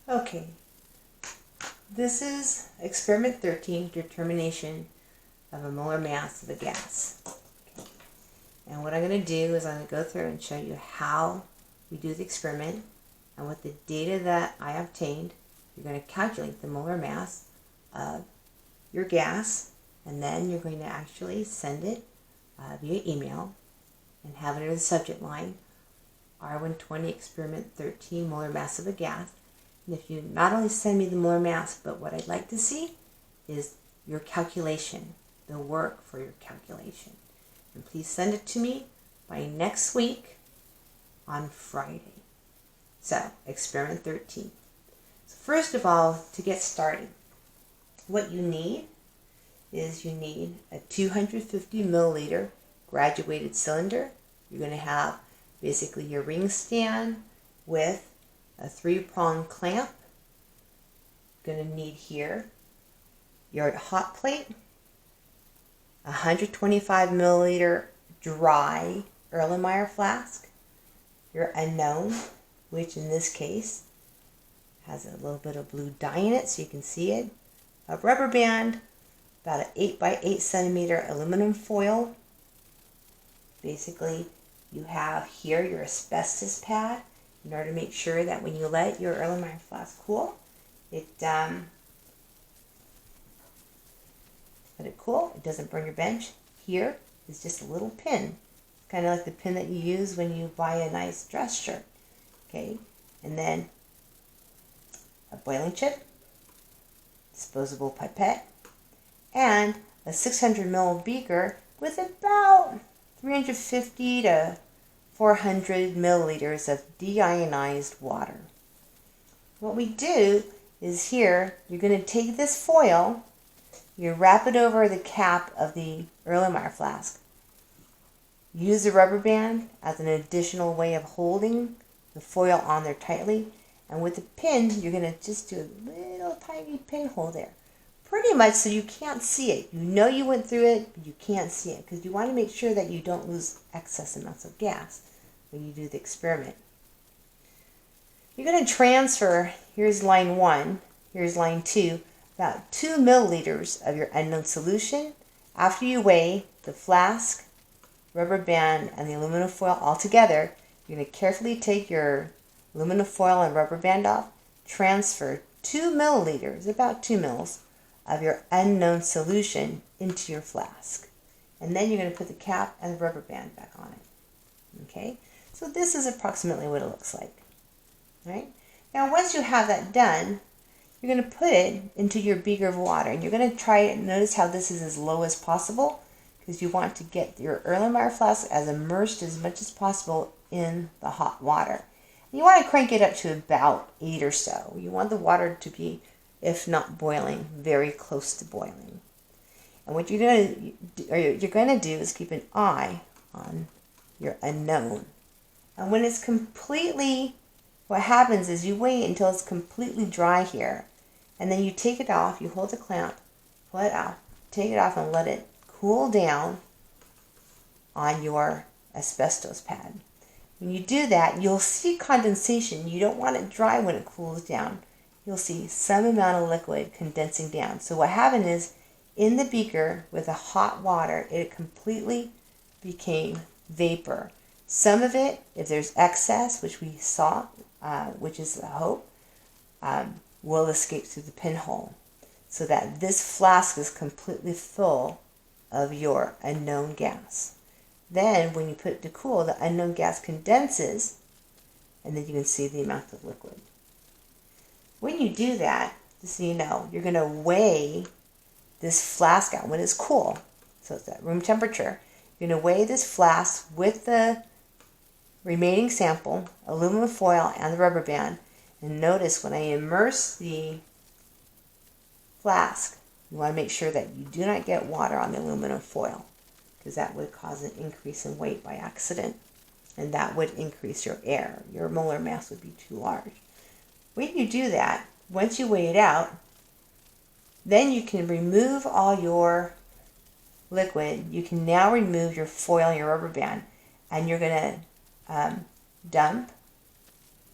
Okay, this is experiment 13, determination of a molar mass of a gas. Okay. And what I'm going to do is I'm going to go through and show you how we do the experiment, and with the data that I obtained, you're going to calculate the molar mass of your gas, and then you're going to actually send it via email and have it in the subject line, r120 experiment 13 molar mass of a gas. And if you not only send me the molar mass, but what I'd like to see is your calculation, the work for your calculation. And please send it to me by next week on Friday. So, experiment 13. So first of all, to get started, what you need is you need a 250 milliliter graduated cylinder. You're going to have basically your ring stand with a 3-prong clamp. You're going to need here your hot plate, 125 milliliter dry Erlenmeyer flask, your unknown, which in this case has a little bit of blue dye in it so you can see it, a rubber band, about an 8 by 8 centimeter aluminum foil. Basically, you have here your asbestos pad in order to make sure that when you let your Erlenmeyer flask cool, it doesn't burn your bench. Here is just a little pin, kind of like the pin that you use when you buy a nice dress shirt. Okay, and then a boiling chip, disposable pipette, and a 600 ml beaker with about 350 to 400 milliliters of deionized water. What we do is here, you're going to take this foil, you wrap it over the cap of the Erlenmeyer flask. Use the rubber band as an additional way of holding the foil on there tightly. And with the pin, you're going to just do a little tiny pinhole there. Pretty much so you can't see it. You know you went through it, but you can't see it because you want to make sure that you don't lose excess amounts of gas when you do the experiment. You're going to transfer, here's line 1, here's line 2, about 2 milliliters of your unknown solution. After you weigh the flask, rubber band, and the aluminum foil all together, you're going to carefully take your aluminum foil and rubber band off, transfer 2 milliliters, about 2 mils, of your unknown solution into your flask. And then you're going to put the cap and the rubber band back on it. Okay? So this is approximately what it looks like. All right? Now once you have that done, you're going to put it into your beaker of water. And you're going to try it. Notice how this is as low as possible because you want to get your Erlenmeyer flask as immersed as much as possible in the hot water. You want to crank it up to about 8 or so. You want the water to be, if not boiling, very close to boiling. And what you're going to do is keep an eye on your unknown. And when it's completely, what happens is you wait until it's completely dry here. And then you take it off, you hold the clamp, pull it out, take it off and let it cool down on your asbestos pad. When you do that, you'll see condensation. You don't want it dry when it cools down. You'll see some amount of liquid condensing down. So what happened is, in the beaker with the hot water, it completely became vapor. Some of it, if there's excess, which we saw, which is the hope, will escape through the pinhole. So that this flask is completely full of your unknown gas. Then, when you put it to cool, the unknown gas condenses, and then you can see the amount of liquid. When you do that, just so you know, you're going to weigh this flask out when it's cool. So it's at room temperature. You're going to weigh this flask with the remaining sample, aluminum foil, and the rubber band. And notice when I immerse the flask, you want to make sure that you do not get water on the aluminum foil, because that would cause an increase in weight by accident, and that would increase your error. Your molar mass would be too large. When you do that, once you weigh it out, then you can remove all your liquid. You can now remove your foil and your rubber band, and you're going to dump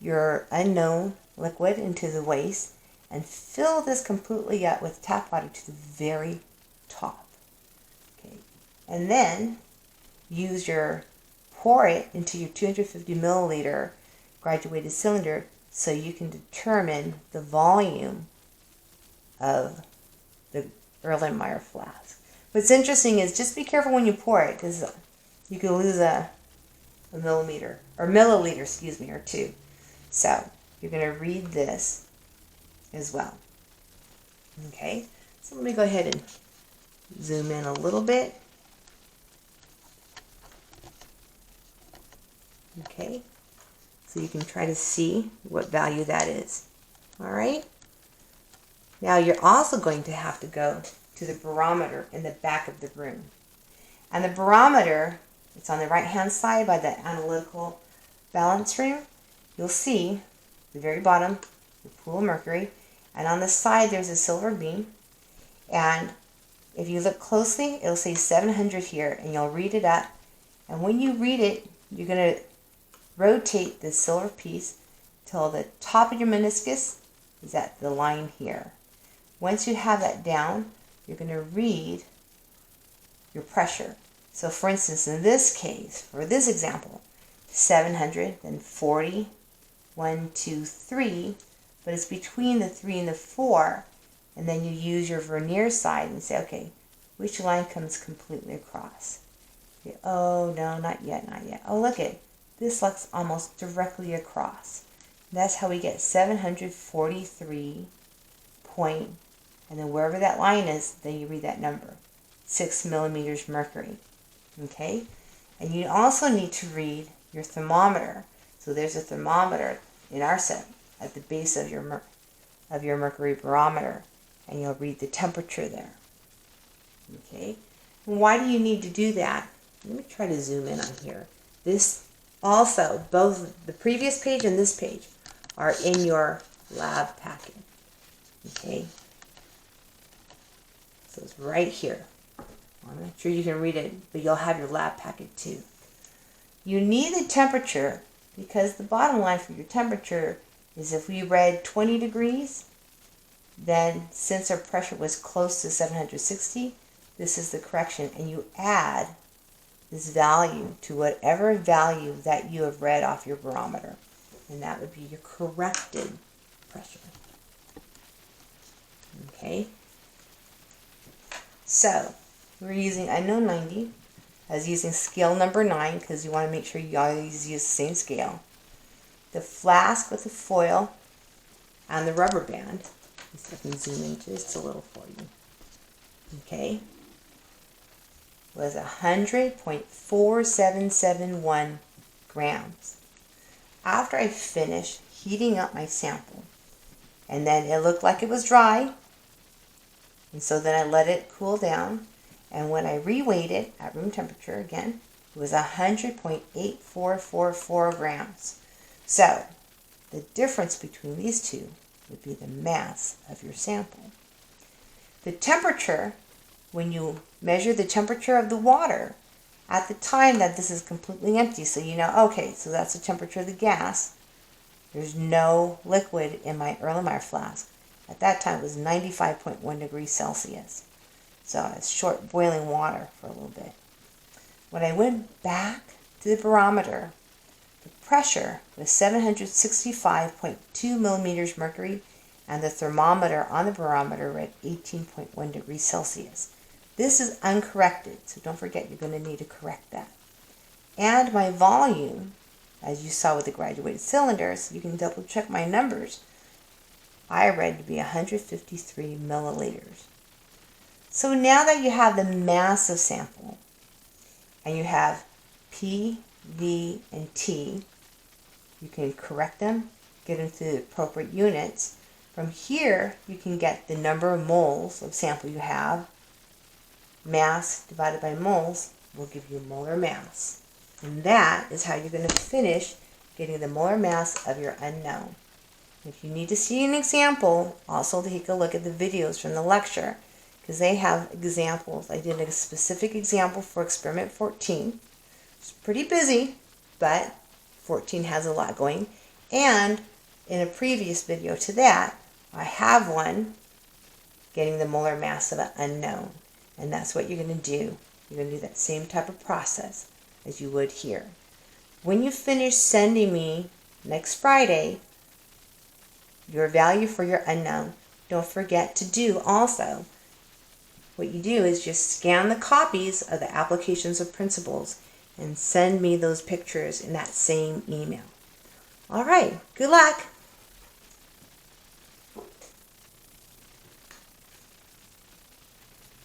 your unknown liquid into the waste and fill this completely up with tap water to the very top. Okay, and then pour it into your 250 milliliter graduated cylinder so you can determine the volume of the Erlenmeyer flask. What's interesting is just be careful when you pour it, because you can lose a milliliter, excuse me, or two. So you're going to read this as well. Okay, so let me go ahead and zoom in a little bit. Okay, so you can try to see what value that is. All right. Now you're also going to have to go to the barometer in the back of the room. And the barometer, it's on the right-hand side by the analytical balance ring. You'll see the very bottom, the pool of mercury, and on the side there's a silver beam. And if you look closely, it'll say 700 here, and you'll read it up. And when you read it, you're going to rotate the silver piece till the top of your meniscus is at the line here. Once you have that down, you're going to read your pressure. So for instance, in this case, for this example, 700, then 40, 1, 2, 3, but it's between the 3 and the 4, and then you use your vernier side and say, okay, which line comes completely across? Okay, oh, no, not yet, not yet. Oh, look at this looks almost directly across. And that's how we get 743 point, and then wherever that line is, then you read that number, 6 millimeters mercury. Okay, and you also need to read your thermometer. So there's a thermometer in our set at the base of your mercury barometer, and you'll read the temperature there. Okay, and why do you need to do that? Let me try to zoom in on here. This also, both the previous page and this page are in your lab packet. Okay, so it's right here. I'm not sure you can read it, but you'll have your lab packet too. You need the temperature because the bottom line for your temperature is if we read 20 degrees, then since our pressure was close to 760, this is the correction, and you add this value to whatever value that you have read off your barometer, and that would be your corrected pressure. Okay, so we're using unknown 90. I was using scale number 9 because you want to make sure you always use the same scale. The flask with the foil and the rubber band. Let's see if I can zoom in just a little for you. Okay, was 100.4771 grams. After I finished heating up my sample, and then it looked like it was dry, and so then I let it cool down, and when I reweighed it at room temperature again, it was 100.8444 grams. So the difference between these two would be the mass of your sample. The temperature, when you measure the temperature of the water at the time that this is completely empty, so you know, okay, so that's the temperature of the gas. There's no liquid in my Erlenmeyer flask. At that time, it was 95.1 degrees Celsius. So it's short boiling water for a little bit. When I went back to the barometer, the pressure was 765.2 millimeters mercury, and the thermometer on the barometer read 18.1 degrees Celsius. This is uncorrected, so don't forget you're going to need to correct that. And my volume, as you saw with the graduated cylinders, you can double check my numbers. I read to be 153 milliliters. So now that you have the mass of sample, and you have P, V, and T, you can correct them, get them to the appropriate units. From here, you can get the number of moles of sample you have. Mass divided by moles will give you molar mass. And that is how you're going to finish getting the molar mass of your unknown. If you need to see an example, also take a look at the videos from the lecture, because they have examples. I did a specific example for experiment 14. It's pretty busy, but 14 has a lot going. And in a previous video to that, I have one getting the molar mass of an unknown. And that's what you're going to do. You're going to do that same type of process as you would here. When you finish sending me next Friday your value for your unknown, don't forget to do also, what you do is just scan the copies of the applications of principles and send me those pictures in that same email. All right, good luck.